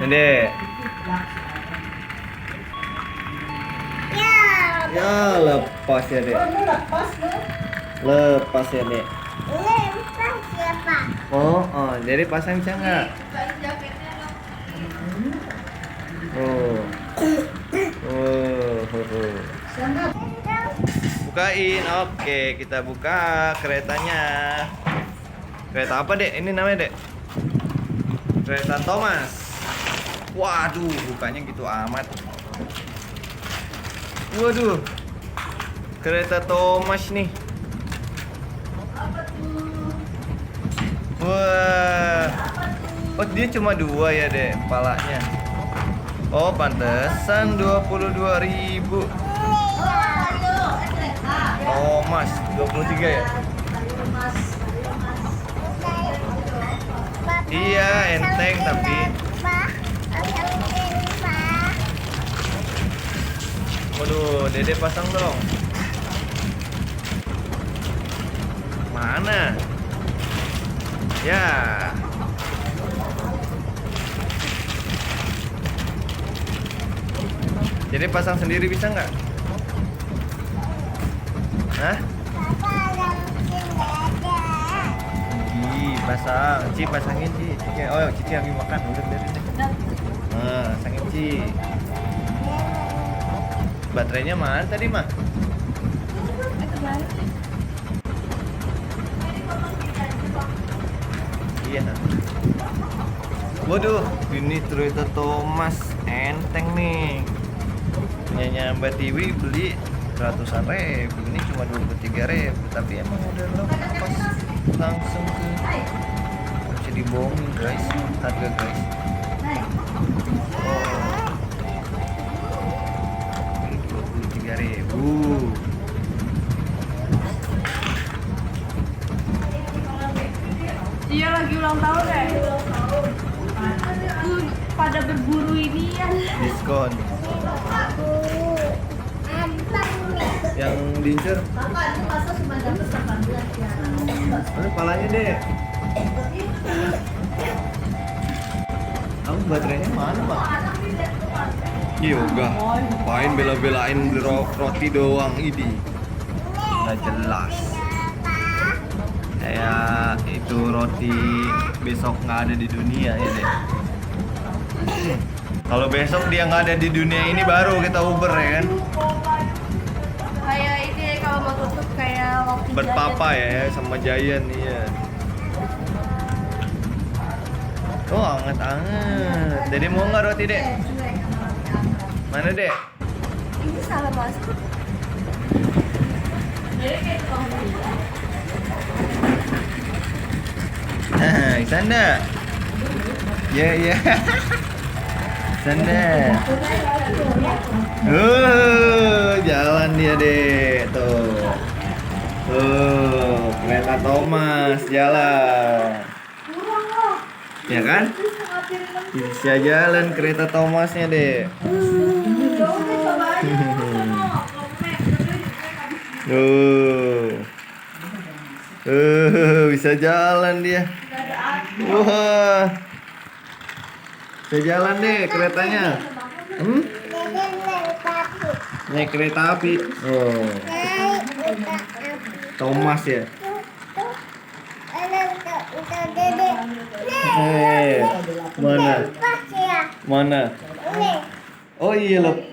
Dek. Ya lepas ya dek. Lepas ya dek. Oh, jadi pasang bisa nggak? Oh. Bukain, oke kita buka keretanya. Kereta apa dek? Ini namanya dek? Kereta Thomas. Waduh, bukanya gitu amat. Waduh, kereta Thomas nih. Wah, oh dia cuma 2 ya dek, palanya. Oh pantesan 22.000. Thomas 23 ya. Iya enteng tapi. Waduh, Dede pasang dong. Mana? Ya. Dede pasang sendiri bisa nggak? Hah? Pasang. Ci pasangin Ci. Oh, Cici lagi makan. Udah dari deh. Pasangin Ci. Baterainya mana tadi mah? Iya. Waduh, ini kereta Thomas enteng nih. Punyanya Mbak Tiwi beli ratusan ribu, ini cuma 23.000, tapi emang udah lepas langsung ke bisa dibohongin guys, harga guys. Oh, 23.000. Iya lagi ulang tahun ya. Pada berburu ini ya. Diskon. Yang diincer. Kakak ini masa cuma dapat 18 ya. Mana palanya deh? Kamu baterainya mana mah? Yoga. Main bela-belain beli roti doang ini. Nggak jelas. Kayak itu roti besok nggak ada di dunia ya deh. Kalau besok dia nggak ada di dunia ini baru kita Uber ya kan? Kayak ini kalau mau tutup kayak waktu Berpapa ya sama Giant iya. Oh anget-anget. Jadi mau nggak roti dek? Mana dek? ini salah masuk. Jadi kayak tukang gula. Sanda. Ya ya. Sanda. Jalan dia deh tuh. Kereta Thomas jalan. Ya kan? Bisa jalan kereta Thomasnya deh. Bisa jalan dia. Wah. Bisa jalan deh keretanya. Naik kereta api. Oh. Thomas ya. Mana? Mana? Oh iya lepas.